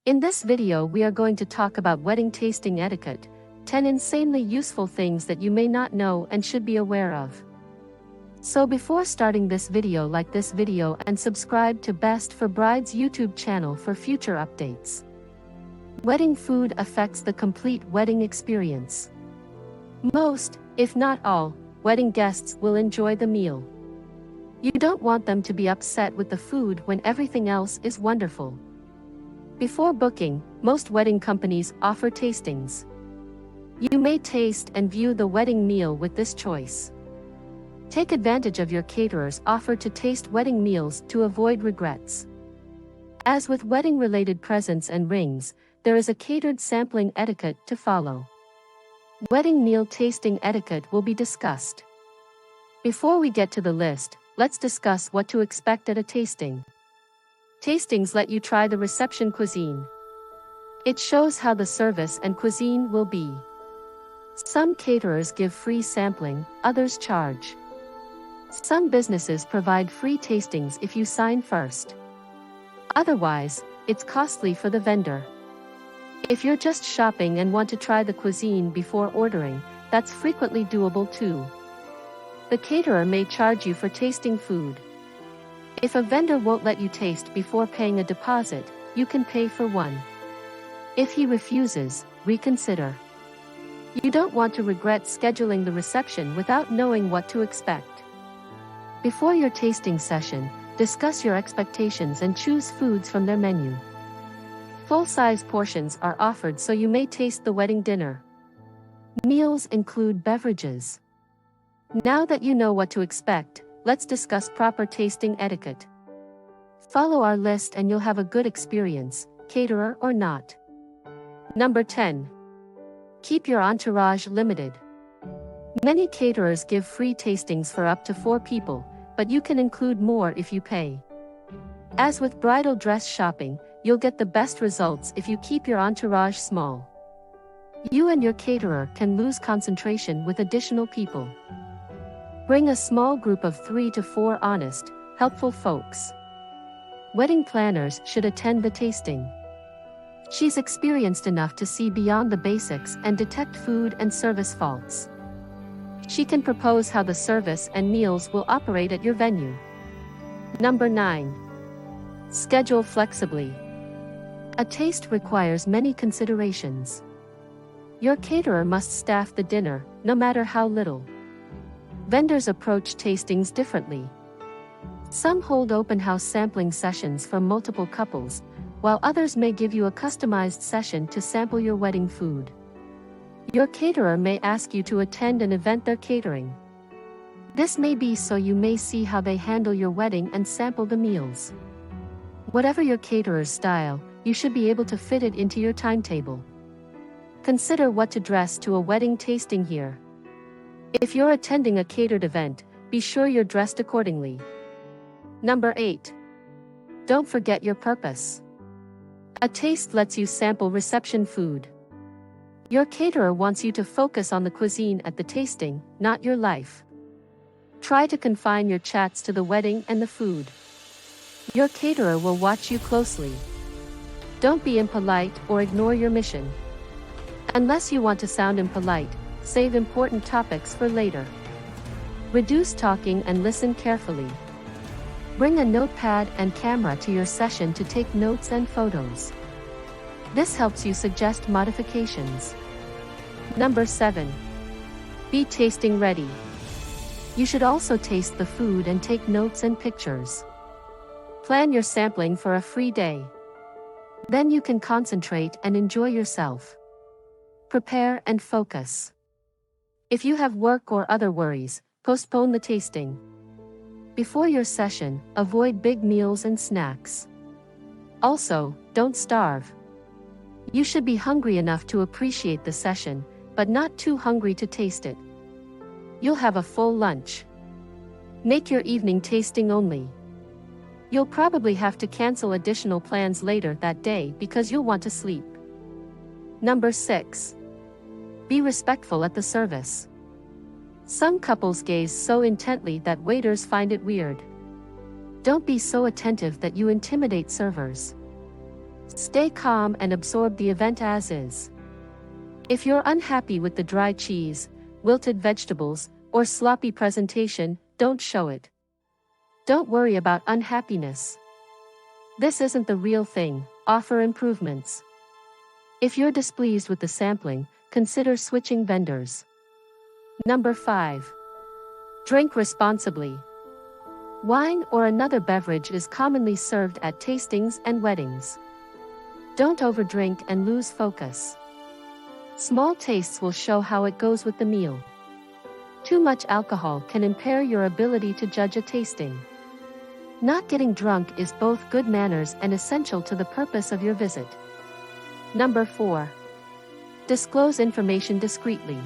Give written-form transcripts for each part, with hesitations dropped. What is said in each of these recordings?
In this video we are going to talk about wedding tasting etiquette, 10 insanely useful things that you may not know and should be aware of. So before starting this video, like this video and subscribe to Best for Brides YouTube channel for future updates. Wedding food affects the complete wedding experience. Most, if not all, wedding guests will enjoy the meal. You don't want them to be upset with the food when everything else is wonderful. Before booking, most wedding companies offer tastings. You may taste and view the wedding meal with this choice. Take advantage of your caterer's offer to taste wedding meals to avoid regrets. As with wedding-related presents and rings, there is a catered sampling etiquette to follow. Wedding meal tasting etiquette will be discussed. Before we get to the list, let's discuss what to expect at a tasting. Tastings let you try the reception cuisine. It shows how the service and cuisine will be. Some caterers give free sampling, others charge. Some businesses provide free tastings if you sign first. Otherwise, it's costly for the vendor. If you're just shopping and want to try the cuisine before ordering, that's frequently doable too. The caterer may charge you for tasting food. If a vendor won't let you taste before paying a deposit, you can pay for one. If he refuses, reconsider. You don't want to regret scheduling the reception without knowing what to expect. Before your tasting session, discuss your expectations and choose foods from their menu. Full-size portions are offered, so you may taste the wedding dinner. Meals include beverages. Now that you know what to expect, let's discuss proper tasting etiquette. Follow our list and you'll have a good experience, caterer or not. Number 10. Keep your entourage limited. Many caterers give free tastings for up to 4 people, but you can include more if you pay. As with bridal dress shopping, you'll get the best results if you keep your entourage small. You and your caterer can lose concentration with additional people. Bring a small group of 3 to 4 honest, helpful folks. Wedding planners should attend the tasting. She's experienced enough to see beyond the basics and detect food and service faults. She can propose how the service and meals will operate at your venue. Number 9. Schedule flexibly. A taste requires many considerations. Your caterer must staff the dinner, no matter how little. Vendors approach tastings differently. Some hold open house sampling sessions for multiple couples, while others may give you a customized session to sample your wedding food. Your caterer may ask you to attend an event they're catering. This may be so you may see how they handle your wedding and sample the meals. Whatever your caterer's style, you should be able to fit it into your timetable. Consider what to dress to a wedding tasting here. If you're attending a catered event, be sure you're dressed accordingly. Number 8. Don't forget your purpose. A taste lets you sample reception food. Your caterer wants you to focus on the cuisine at the tasting, not your life. Try to confine your chats to the wedding and the food. Your caterer will watch you closely. Don't be impolite or ignore your mission. Unless you want to sound impolite, save important topics for later. Reduce talking and listen carefully. Bring a notepad and camera to your session to take notes and photos. This helps you suggest modifications. Number 7. Be tasting ready. You should also taste the food and take notes and pictures. Plan your sampling for a free day. Then you can concentrate and enjoy yourself. Prepare and focus. If you have work or other worries, postpone the tasting. Before your session, avoid big meals and snacks. Also, don't starve. You should be hungry enough to appreciate the session, but not too hungry to taste it. You'll have a full lunch. Make your evening tasting only. You'll probably have to cancel additional plans later that day because you'll want to sleep. Number 6. Be respectful at the service. Some couples gaze so intently that waiters find it weird. Don't be so attentive that you intimidate servers. Stay calm and absorb the event as is. If you're unhappy with the dry cheese, wilted vegetables, or sloppy presentation, don't show it. Don't worry about unhappiness. This isn't the real thing. Offer improvements. If you're displeased with the sampling, consider switching vendors. Number 5. Drink responsibly. Wine or another beverage is commonly served at tastings and weddings. Don't overdrink and lose focus. Small tastes will show how it goes with the meal. Too much alcohol can impair your ability to judge a tasting. Not getting drunk is both good manners and essential to the purpose of your visit. Number 4. Disclose information discreetly.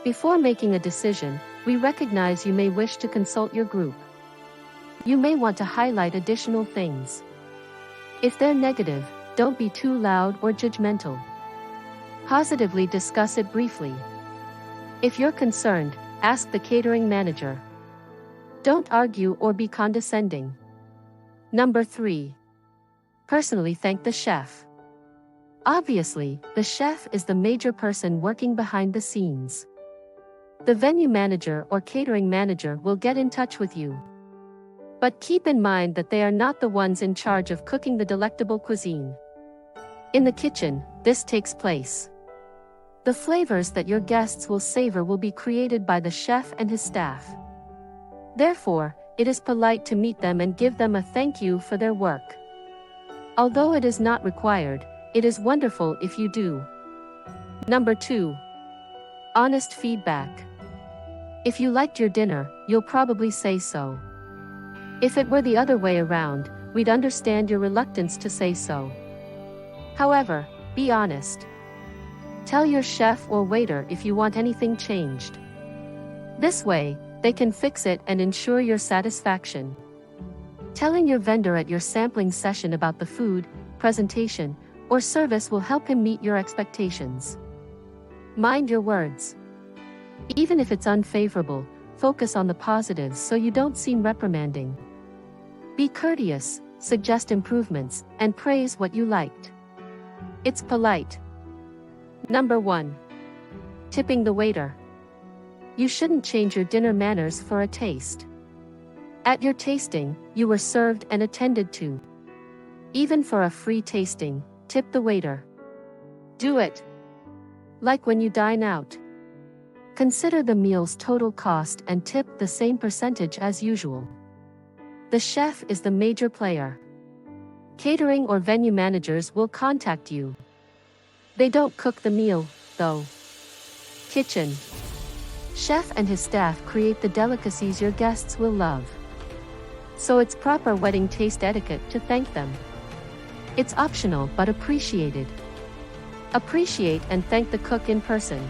Before making a decision, we recognize you may wish to consult your group. You may want to highlight additional things. If they're negative, don't be too loud or judgmental. Positively discuss it briefly. If you're concerned, ask the catering manager. Don't argue or be condescending. Number 3. Personally thank the chef. Obviously, the chef is the major person working behind the scenes. The venue manager or catering manager will get in touch with you. But keep in mind that they are not the ones in charge of cooking the delectable cuisine. In the kitchen, this takes place. The flavors that your guests will savor will be created by the chef and his staff. Therefore, it is polite to meet them and give them a thank you for their work. Although it is not required, it is wonderful if you do. Number 2. Honest feedback. If you liked your dinner, you'll probably say so. If it were the other way around, we'd understand your reluctance to say so. However, be honest. Tell your chef or waiter if you want anything changed. This way, they can fix it and ensure your satisfaction. Telling your vendor at your sampling session about the food, presentation, or service will help him meet your expectations. Mind your words. Even if it's unfavorable, focus on the positives so you don't seem reprimanding. Be courteous, suggest improvements, and praise what you liked. It's polite. Number 1. Tipping the waiter. You shouldn't change your dinner manners for a taste. At your tasting, you were served and attended to. Even for a free tasting, tip the waiter. Do it. Like when you dine out. Consider the meal's total cost and tip the same percentage as usual. The chef is the major player. Catering or venue managers will contact you. They don't cook the meal, though. Kitchen. Chef and his staff create the delicacies your guests will love. So it's proper wedding taste etiquette to thank them. It's optional but appreciated. Appreciate and thank the cook in person.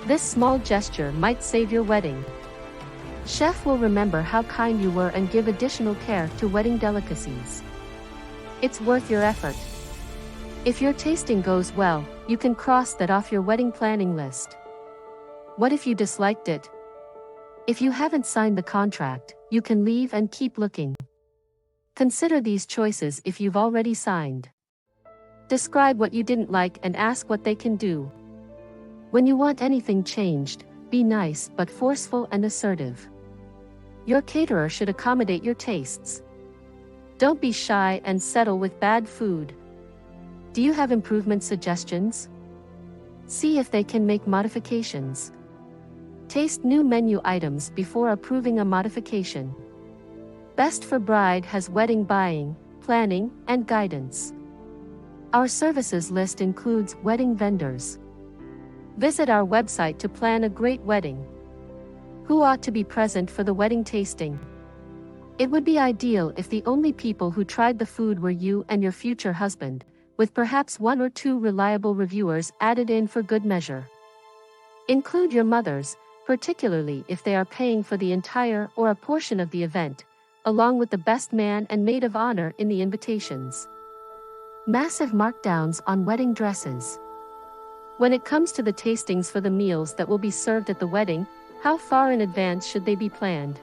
This small gesture might save your wedding. Chef will remember how kind you were and give additional care to wedding delicacies. It's worth your effort. If your tasting goes well, you can cross that off your wedding planning list. What if you disliked it? If you haven't signed the contract, you can leave and keep looking. Consider these choices if you've already signed. Describe what you didn't like and ask what they can do. When you want anything changed, be nice but forceful and assertive. Your caterer should accommodate your tastes. Don't be shy and settle with bad food. Do you have improvement suggestions? See if they can make modifications. Taste new menu items before approving a modification. Best for Bride has wedding buying, planning, and guidance. Our services list includes wedding vendors. Visit our website to plan a great wedding. Who ought to be present for the wedding tasting? It would be ideal if the only people who tried the food were you and your future husband, with perhaps 1 or 2 reliable reviewers added in for good measure. Include your mothers, particularly if they are paying for the entire or a portion of the event, along with the best man and maid of honor in the invitations. Massive markdowns on wedding dresses. When it comes to the tastings for the meals that will be served at the wedding, how far in advance should they be planned?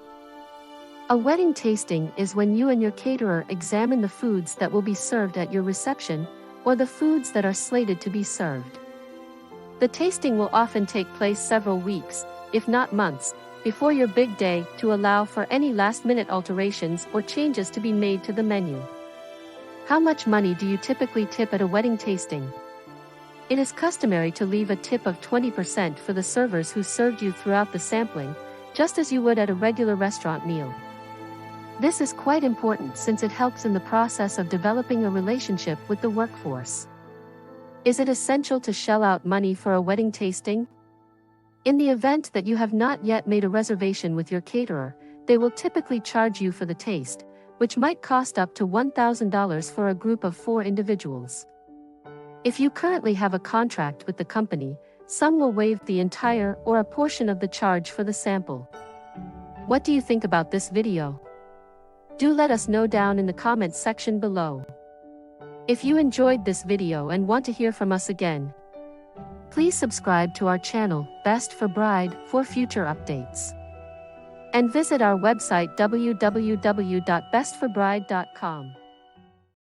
A wedding tasting is when you and your caterer examine the foods that will be served at your reception, or the foods that are slated to be served. The tasting will often take place several weeks, if not months, before your big day to allow for any last-minute alterations or changes to be made to the menu. How much money do you typically tip at a wedding tasting? It is customary to leave a tip of 20% for the servers who served you throughout the sampling, just as you would at a regular restaurant meal. This is quite important since it helps in the process of developing a relationship with the workforce. Is it essential to shell out money for a wedding tasting? In the event that you have not yet made a reservation with your caterer, they will typically charge you for the taste, which might cost up to $1,000 for a group of 4 individuals. If you currently have a contract with the company, some will waive the entire or a portion of the charge for the sample. What do you think about this video? Do let us know down in the comments section below. If you enjoyed this video and want to hear from us again, please subscribe to our channel, Best for Bride, for future updates. And visit our website www.bestforbride.com.